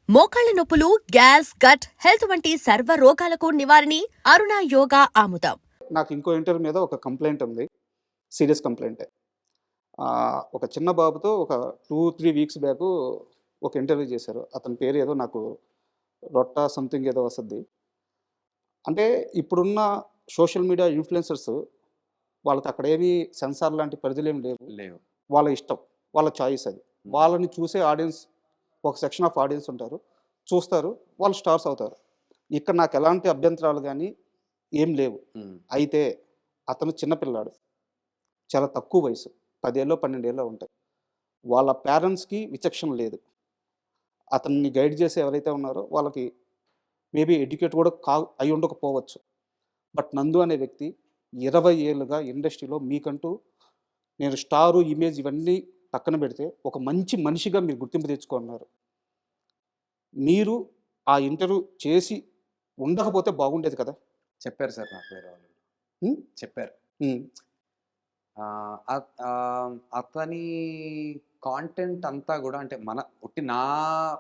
మోకాళ్ల నొప్పులు, gas, gut health వంటి సర్వ రోగాలకు నివారణి అరుణ యోగా ఆముదం. నాకు ఇంకో ఇంటర్వ్యూ మీద ఒక కంప్లైంట్ ఉంది. సీరియస్ కంప్లైంటే. ఒక చిన్న బాబుతో ఒక 2, 3 వీక్స్ బ్యాకు ఒక ఇంటర్వ్యూ చేశారు. అతని పేరు ఏదో నాకు రొట్టా సంథింగ్ ఏదో వస్తది. అంటే ఇప్పుడున్న సోషల్ మీడియా ఇన్‌ఫ్లుయెన్సర్స్ వాళ్ళకి అక్కడేమి సెన్సార్ లాంటి పరిధులేమి లేవు. లేవు. వాళ్ళ ఇష్టం. వాళ్ళ చాయిస్ అది. వాళ్ళని చూసే ఆడియన్స్ ఒక సెక్షన్ ఆఫ్ ఆడియన్స్ ఉంటారు. చూస్తారు. వాళ్ళు స్టార్స్ అవుతారు. ఇక్కడ నాకు ఎలాంటి అభ్యంతరాలు గాని ఏం లేవు. అయితే అతను చిన్న పిల్లాడు. చాలా తక్కువ వయసు. 10 ఏళ్ళో, 12 ఏళ్ళో ఉంటాయి. వాళ్ళ పేరెంట్స్‌కి విచక్షణ లేదు. అతన్ని గైడ్ చేసే ఎవరైతే ఉన్నారో వాళ్ళకి మేబీ ఎడ్యుకేట్ కూడా అయి ఉండకపోవచ్చు. బట్ నందు అనే వ్యక్తి 20 ఏళ్లుగా ఇండస్ట్రీలో మీకంటూ నేను స్టారు, ఇమేజ్ ఇవన్నీ పక్కన పెడితే ఒక మంచి మనిషిగా మీరు గుర్తింపు తెచ్చుకున్నారు. మీరు ఆ ఇంటర్వ్యూ చేసి ఉండకపోతే బాగుండేది కదా! చెప్పారు సార్ నాకు వేరే వాళ్ళు. హ్మ్. చెప్పారు. హ్మ్. అతని కాంటెంట్ అంతా గూడా అంటే నా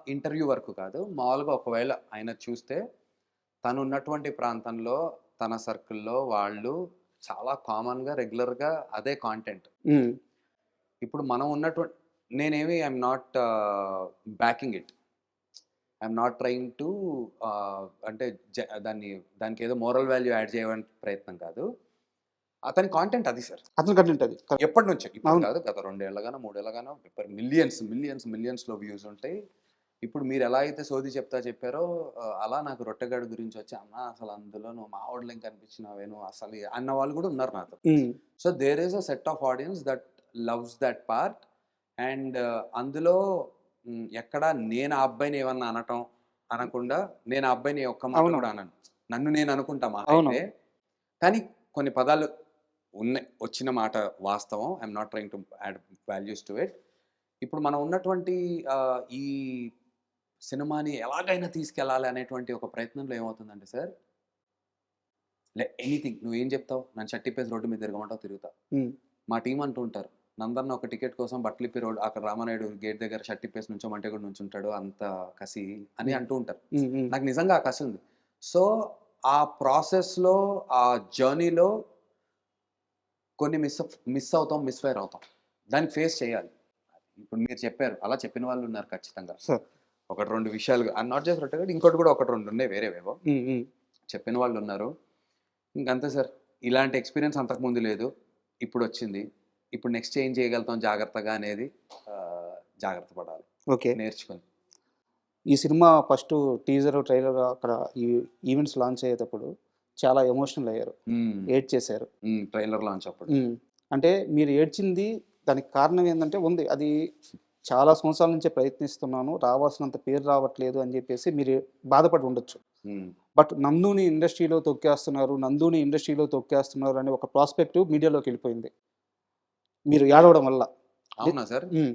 ఇంటర్వ్యూ వరకు కాదు. మామూలుగా ఒకవేళ ఆయన చూస్తే తనున్నటువంటి ప్రాంతంలో, తన సర్కిల్‌లో వాళ్ళు చాలా కామన్‌గా, రెగ్యులర్‌గా అదే కాంటెంట్. హ్మ్. ఇప్పుడు మనం నేనేమి I'm not backing it. I'm not trying to అంటే దానికేదో మోరల్ వాల్యూ యాడ్ చేయడానికి ప్రయత్నం కాదు. అతని కాంటెంట్ అది సార్. అతని కంటెంట్ అది. ఎప్పటినుంచో. ఇప్పుడు అవును. కాదు. గత 2 ఏళ్లగానో, 3 ఏళ్లగానో మిలియన్స్‌లో వ్యూస్ ఉంటాయి. ఇప్పుడు మీరెలా అయితే సోది చెప్పారో అలా నాకు రొట్టెగాడి గురించొచ్చి అన్న అసలు అందులో నువ్వు మావోడిలా కనిపించినావే నువ్వు అసలు అన్న వాళ్ళు కూడా ఉన్నారు నాతో. Hmm. So there is a set of audience that loves that part. And అందులో ఎక్కడ నేను ఆ అబ్బాయిని ఏమన్నా అనకుండా నేను ఆ అబ్బాయిని ఒక్క మాట అవును. కూడా అనను. నన్ను నేను అనుకుంటా మహా అవును. అయితే. కానీ కొన్ని పదాలు వచ్చిన మాట వాస్తవం. I'm not trying to add values to it. ఇప్పుడు మనం ఉన్నటువంటి ఈ సినిమాని ఎలాగైనా తీసుకెళ్ళాలి అనేటువంటి ఒక ప్రయత్నంలో ఏమవుతుందంటే సార్, ఎనీథింగ్ నువ్వేం చెప్తావు? నన్ను షర్టిప్పేసి రోడ్డు మీద తిరగమంటావు తిరుగుతా. హ్మ్. మా టీమ్ అంటూ ఉంటారు. నందన్న ఒక టికెట్ కోసం బట్టలిప్పి రోడ్ అక్కడ రామానాయుడు గేట్ దగ్గర షర్టిప్పేసి నుంచోమంటే కూడా నుంచుంటాడు. అంత కసి అని అంటూ ఉంటారు. హ్మ్. హ్మ్. నాకు నిజంగా ఆ కసి ఉంది. సో ఆ ప్రాసెస్‌లో, ఆ జర్నీలో కొన్ని మిస్ అవుతాం, మిస్‌ఫైర్ అవుతాం. దాన్ని ఫేస్ చేయాలి. ఇప్పుడు మీరు చెప్పారు. అలా చెప్పిన వాళ్ళు ఉన్నారు ఖచ్చితంగా. సార్. 1, 2 విషయాలు నాట్ జస్ట్ రొట్టెగడ్డ ఇంకోటి కూడా 1, 2 ఉన్నాయి వేరేవేవో. హ్మ్. హ్మ్. చెప్పిన వాళ్ళు ఉన్నారు. ఇంకంతే సార్. ఇలాంటి ఎక్స్‌పీరియన్స్ అంతకుముందు లేదు. ఇప్పుడొచ్చింది. ఇప్పుడు నెక్స్ట్ ఏం చేయగలుగుతాం జాగ్రత్తగా అనేది జాగ్రత్త పడాలి. ఓకే. నేర్చుకొని. ఈ సినిమా ఫస్టు టీజరు, ట్రైలర్ అక్కడ ఈ ఈవెంట్స్ లాంచ్ అయ్యేటప్పుడు చాలా ఎమోషనల్ అయ్యారు. ఏడ్చేశారు. ట్రైలర్ లాంచ్ అప్పుడు. హ్మ్. అంటే మీరు ఏడ్చింది దానికి కారణం ఏందంటే ఉంది. అది చాలా సంవత్సరాల నుంచే ప్రయత్నిస్తున్నాను. రావాల్సినంత పేరు రావట్లేదు అని జెప్పేసి మీరు బాధపడి ఉండొచ్చు. హ్మ్. బట్ నందుని ఇండస్ట్రీలో తొక్కేస్తున్నారు అనే ఒక ప్రాస్పెక్టివ్ మీడియాలోకెళ్ళిపోయింది. మీరు ఏడవడం వల్ల. ని అవునా సార్? హ్మ్.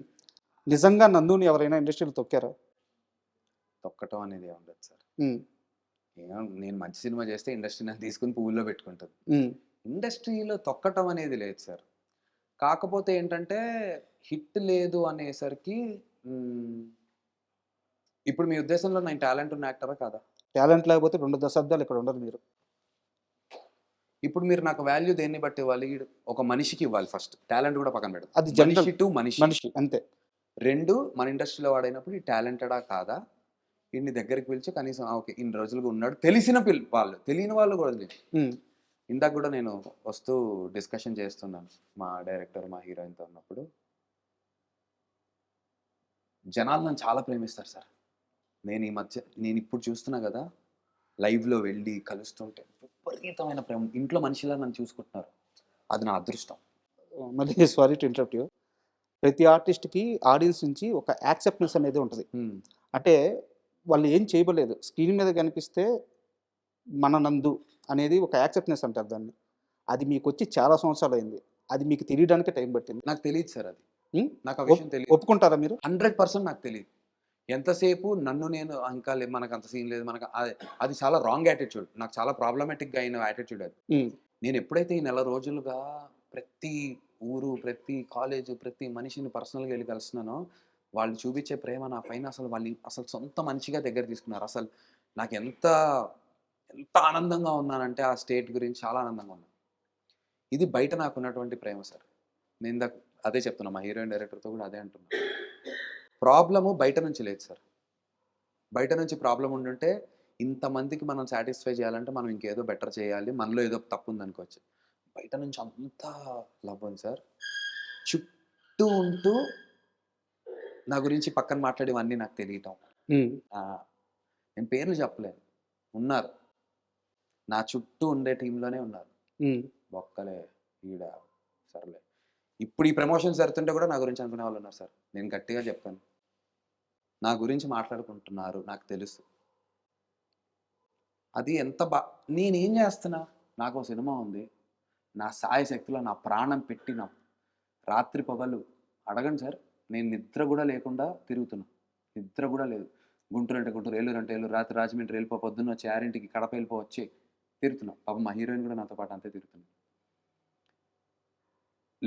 నిజంగా నందుని ఎవరైనా ఇండస్ట్రీలో తొక్కారా? తొక్కటం అనేది ఏముండదు సార్. హ్మ్. నేను మంచి సినిమా చేస్తే ఇండస్ట్రీ నన్ను తీసుకొని పువ్వుల్లో పెట్టుకుంటది. హ్మ్. ఇండస్ట్రీలో తొక్కటం అనేది లేదు సార్. కాకపోతే ఏంటంటే హిట్ లేదు అనేసరికి హ్మ్. ఇప్పుడు మీ ఉద్దేశంలో నేను టాలెంట్ ఉన్న యాక్టరా కాదా? టాలెంట్ లేకపోతే 2 దశాబ్దాలు ఇక్కడ ఉండరు మీరు. ఇప్పుడు మీరు నాకు వాల్యూ దేన్ని బట్టి ఇవ్వాలి? ఒక మనిషికి ఇవ్వాలి ఫస్ట్. టాలెంట్ కూడా పక్కన పెడదాం. అది జనరల్ మనిషి టు మనిషి. మనిషి అంతే. 2 మన ఇండస్ట్రీలో వాడైనప్పుడు ఈ టాలెంటెడా కాదా? ఈడిని దగ్గరికి పిలిచి కనీసం ఓకే. ఇన్ని రోజులుగా ఉన్నాడు. తెలిసిన వాళ్ళు. తెలియని వాళ్ళు కూడా లేదు. హ్మ్. ఇందాక కూడా నేను వస్తూ డిస్కషన్ చేస్తున్నాను. మా డైరెక్టర్, మా హీరోయిన్‌తో ఉన్నప్పుడు. జనాలు నన్ను చాలా ప్రేమిస్తారు సార్. నేనిప్పుడు చూస్తున్నా గదా! లైవ్‌లో వెళ్ళి కలుస్తుంటే విపరీతమైన ప్రేమ. ఇంట్లో మనిషిలా నన్ను చూసుకుంటున్నారు. అది నా అదృష్టం. మళ్ళీ సారీ టు ఇంటరప్ట్ యూ. ప్రతి ఆర్టిస్ట్‌కి ఆడియన్స్ నుంచి ఒక యాక్సెప్టెన్స్ అనేది ఉంటది. హ్మ్. అంటే వాళ్ళు ఏం చేయబడలేదు. స్క్రీన్ మీద కనిపిస్తే మన నందు అనేది ఒక యాక్సెప్టెన్స్ అంటారు దాన్ని. అది మీకొచ్చి చాలా సంవత్సరాలయింది. అది మీకు తెలియడానికే టైం పట్టింది. నాకు తెలీదు సార్ అది. హ్మ్. నాకు ఆ విషయం తెలీదు. ఒప్పుకుంటారా మీరు? 100% నాకు తెలీదు. ఎంతసేపు నన్ను నేను ఇంకా మనకంత సీన్ లేదు. అది చాలా రాంగ్ యాటిట్యూడ్. నాకు చాలా ప్రాబ్లమాటిక్‌గా అయిన యాటిట్యూడ్ అది. హ్మ్. నేనెప్పుడైతే ఈ నెల రోజులుగా ప్రతి ఊరు, ప్రతి కాలేజు, ప్రతి మనిషిని పర్సనల్‌గా ఎళ్లి కలుస్తున్నానో, వాళ్ళు చూపించే ప్రేమ నా పైన అసలు వాళ్ళు అసలు సొంత మనిషిగా దగ్గర తీసుకున్నారు. అసలు నాకు ఎంత ఎంత ఆనందంగా ఉన్నానంటే ఆ స్టేట్ గురించి చాలా ఆనందంగా ఉన్నాను. ఇది బయట నాకున్నటువంటి ప్రేమ సార్. నేను ఇందాక అదే చెప్తున్నా, మా హీరోయిన్ డైరెక్టర్తో కూడా అదే అంటున్నా. ప్రాబ్లము బయట నుంచి లేదు సార్. బయట నుంచి ప్రాబ్లం ఉండుంటే ఇంతమందికి మనం సాటిస్ఫై చేయాలంటే మనం ఇంకేదో బెటర్ చేయాలి, మనలో ఏదో తప్పు ఉందనుకోవచ్చు. బయట నుంచి అంతా లవ్ ఉంది సార్. చుట్టూ ఉంటూ నా గురించి పక్కన మాట్లాడేవన్నీ నాకు తెలియటం. నేను పేర్లు చెప్పలేను, ఉన్నారు నా చుట్టూ ఉండే టీంలోనే ఉన్నారు. బొక్కలే ఈడ సర్లే. ఇప్పుడు ఈ ప్రమోషన్ జరుగుతుంటే కూడా నా గురించి అనుకునే వాళ్ళు ఉన్నారు సార్. నేను గట్టిగా చెప్పాను, నా గురించి మాట్లాడుకుంటున్నారు, నాకు తెలుసు. అది ఎంత నేనేం చేస్తున్నా, నాకు ఒక సినిమా ఉంది, నా సాయ శక్తిలో నా ప్రాణం పెట్టి నా రాత్రి పగలు అడగండి సార్, నేను నిద్ర కూడా లేకుండా తిరుగుతున్నా. నిద్ర కూడా లేదు. గుంటూరు అంటే గుంటూరు, ఏలూరు అంటే ఏలూరు, రాత్రి రాజమండ్రి వెళ్ళిపో, పొద్దున్న వచ్చి 6ంటికి కడప వెళ్ళిపో వచ్చి తిరుగుతున్నా. పాపం మా హీరోయిన్ కూడా నాతో పాటు అంతే తిరుగుతున్నా.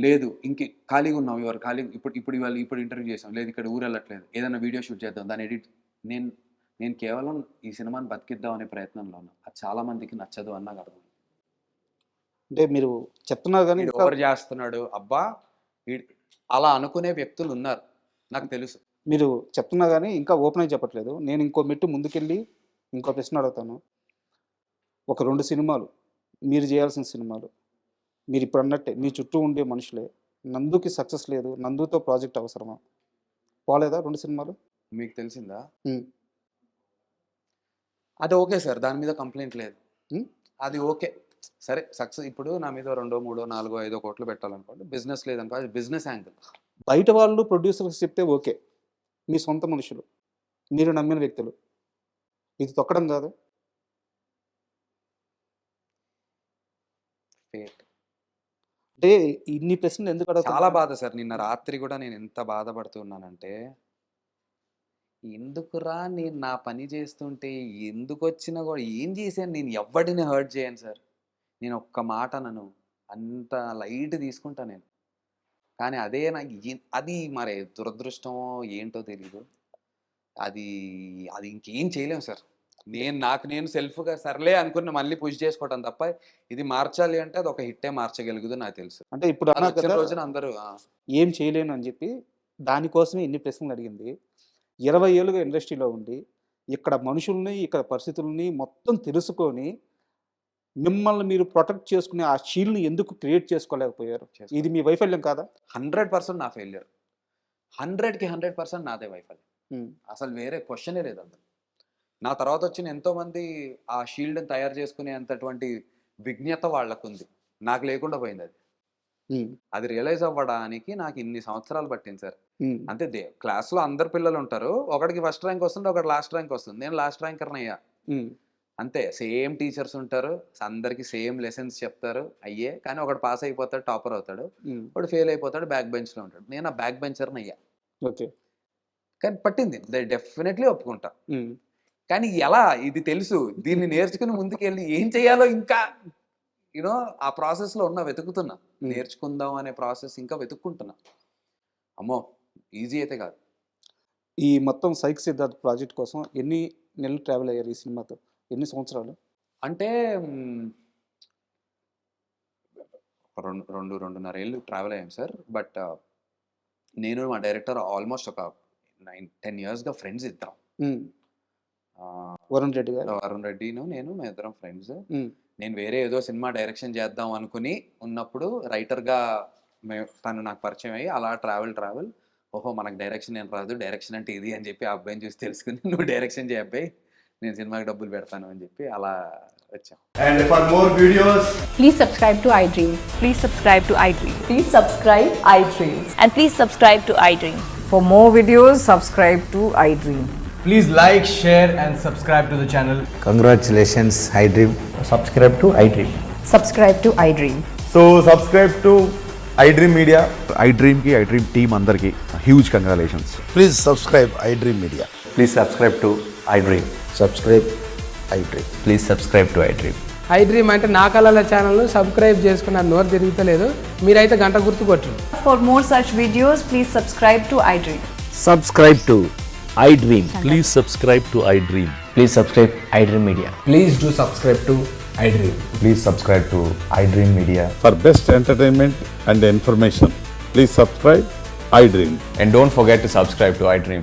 లేదు ఇంకే ఖాళీగా ఉన్నాం, ఎవరు ఖాళీ ఇప్పుడు ఇవాళ ఇప్పుడు ఇంటర్వ్యూ చేసాం, లేదు ఇక్కడ ఊరు వెళ్ళట్లేదు, ఏదైనా వీడియో షూట్ చేద్దాం, దాన్ని ఎడిట్. నేను కేవలం ఈ సినిమాని బతికిద్దాం అనే ప్రయత్నంలో ఉన్నా. అది చాలా మందికి నచ్చదు అని నాకు అర్థం. అంటే మీరు చెప్తున్నారు కానీ ఎవరు చేస్తున్నాడు అబ్బా అలా అనుకునే వ్యక్తులు ఉన్నారు, నాకు తెలుసు. మీరు చెప్తున్నా కానీ ఇంకా ఓపెన్ అయి చెప్పట్లేదు. నేను ఇంకో మెట్టు ముందుకెళ్ళి ఇంకో ప్రశ్న అడుగుతాను. ఒక 2 సినిమాలు మీరు చేయాల్సిన సినిమాలు, మీరు ఇప్పుడు అన్నట్టే మీ చుట్టూ ఉండే మనుషులే, నందుకి సక్సెస్ లేదు, నందుతో ప్రాజెక్ట్ అవసరమా? పోలేదా 2 సినిమాలు? మీకు తెలిసిందా? అది ఓకే సార్, దాని మీద కంప్లైంట్ లేదు. అది ఓకే సరే, సక్సెస్. ఇప్పుడు నా మీద 2, 3, 4, 5 కోట్లు పెట్టాలనుకోండి, బిజినెస్ లేదనుకో, అది బిజినెస్ యాంగిల్. బయట వాళ్ళు ప్రొడ్యూసర్స్ చెప్తే ఓకే, మీ సొంత మనుషులు, మీరు నమ్మిన వ్యక్తులు, ఇది తొక్కడం కాదు. అంటే ఇన్ని ప్రశ్నలు ఎందుకు అడుగుతున్నా? చాలా బాధ సార్. నిన్న రాత్రి కూడా నేను ఎంత బాధపడుతున్నానంటే, ఎందుకురా నేను నా పని చేస్తుంటే ఎందుకు వచ్చినా కూడా ఏం చేశాను, నేను ఎవరిని హర్ట్ చేయను సార్. నేను ఒక్క మాట నన్ను అంత లైట్ తీసుకుంటా నేను. కానీ అదే నాకు అది మరి దురదృష్టమో ఏంటో తెలీదు. అది అది ఇంకేం చేయలేము సార్. నాకు నేను సెల్ఫ్గా సర్లే అనుకున్న మళ్ళీ పుష్ చేసుకోవటం తప్ప, ఇది మార్చాలి అంటే అది ఒక హిట్టే మార్చగలుగుతుంది నాకు తెలుసు. అంటే ఇప్పుడు రోజున అందరూ ఏం చేయలేను అని చెప్పి దానికోసమే ఇన్ని ప్రశ్నలు అడిగింది. 20 ఏళ్ళుగా ఇండస్ట్రీలో ఉండి ఇక్కడ మనుషుల్ని, ఇక్కడ పరిస్థితుల్ని మొత్తం తెలుసుకొని మిమ్మల్ని మీరు ప్రొటెక్ట్ చేసుకునే ఆ షీల్డ్ని ఎందుకు క్రియేట్ చేసుకోలేకపోయారు? ఇది మీ వైఫల్యం కాదా? 100% నా ఫెయిల్యూర్. 100కి 100% నాదే వైఫల్యం. అసలు వేరే క్వశ్చనే లేదు. అందులో నా తర్వాత వచ్చిన ఎంతోమంది ఆ షీల్డ్ని తయారు చేసుకునేంతటువంటి విజ్ఞత వాళ్ళకు ఉంది, నాకు లేకుండా పోయింది. అది రియలైజ్ అవ్వడానికి నాకు ఇన్ని సంవత్సరాలు పట్టింది సార్. అంతే, క్లాస్లో అందరు పిల్లలు ఉంటారు, ఒకడికి ఫస్ట్ ర్యాంక్ వస్తుంది, ఒకటి లాస్ట్ ర్యాంక్ వస్తుంది. నేను లాస్ట్ ర్యాంకర్ని అయ్యా. అంతే, సేమ్ టీచర్స్ ఉంటారు, అందరికి సేమ్ లెసన్స్ చెప్తారు అయ్యే, కానీ ఒకటి పాస్ అయిపోతాడు, టాపర్ అవుతాడు, ఒకటి ఫెయిల్ అయిపోతాడు, బ్యాక్ బెంచ్లో ఉంటాడు. నేను ఆ బ్యాక్ బెంచర్ని అయ్యా. ఓకే, కానీ పట్టింది, డెఫినెట్లీ ఒప్పుకుంటా. కానీ ఎలా, ఇది తెలుసు, దీన్ని నేర్చుకుని ముందుకెళ్ళి ఏం చేయాలో ఇంకా ఆ ప్రాసెస్లో ఉన్నా, వెతుకుతున్నా. నేర్చుకుందాం అనే ప్రాసెస్ ఇంకా వెతుక్కుంటున్నా. అమ్మో, ఈజీ అయితే కాదు. ఈ మొత్తం సైక్ సిద్ధార్థ్ ప్రాజెక్ట్ కోసం ఎన్ని నెలలు ట్రావెల్ అయ్యారు ఈ సినిమాతో? ఎన్ని సంవత్సరాలు? అంటే 2.5 ఏళ్ళు ట్రావెల్ అయ్యాం సార్. బట్ నేను మా డైరెక్టర్ ఆల్మోస్ట్ ఒక 9-10 yearsగా ఫ్రెండ్స్ ఇద్దరం. వరుణ్ రెడ్డిను నేను, మేము ఇద్దరం ఫ్రెండ్స్. నేను వేరే ఏదో సినిమా డైరెక్షన్ చేద్దాం అనుకుని ఉన్నప్పుడు రైటర్గా తను నాకు పరిచయం అయ్యి అలా ట్రావెల్ ఓహో మనకు డైరెక్షన్ ఏం రాదు, డైరెక్షన్ అంటే ఇది అని చెప్పి ఆ అబ్బాయిని చూసి తెలుసుకుని, నువ్వు డైరెక్షన్ చేయ అబ్బాయి, నేను సినిమాకి డబ్బులు పెడతాను అని చెప్పి అలా వచ్చాం. And for more videos, please subscribe to iDream. Please subscribe to iDream. Please subscribe iDream. And please subscribe to iDream. For more videos, subscribe to iDream. please like, share and subscribe to the channel. Congratulations, iDream. Subscribe to iDream. Subscribe to iDream. So subscribe to iDream Media. iDream ki iDream team andarki huge congratulations. Please subscribe iDream Media. Please subscribe to iDream. Subscribe iDream. Please subscribe to iDream. iDream అంటే నా కళల channel subscribe చేసుకున్న నోరు తిరుగుతలేదు, మీరైతే గంట గుర్తు కొట్టండి. For more such videos, please subscribe to iDream. Subscribe to iDream. Please subscribe to iDream. Please subscribe iDream Media. Please do subscribe to iDream. Please subscribe to iDream Media. For best entertainment and information, please subscribe iDream. And don't forget to subscribe to iDream.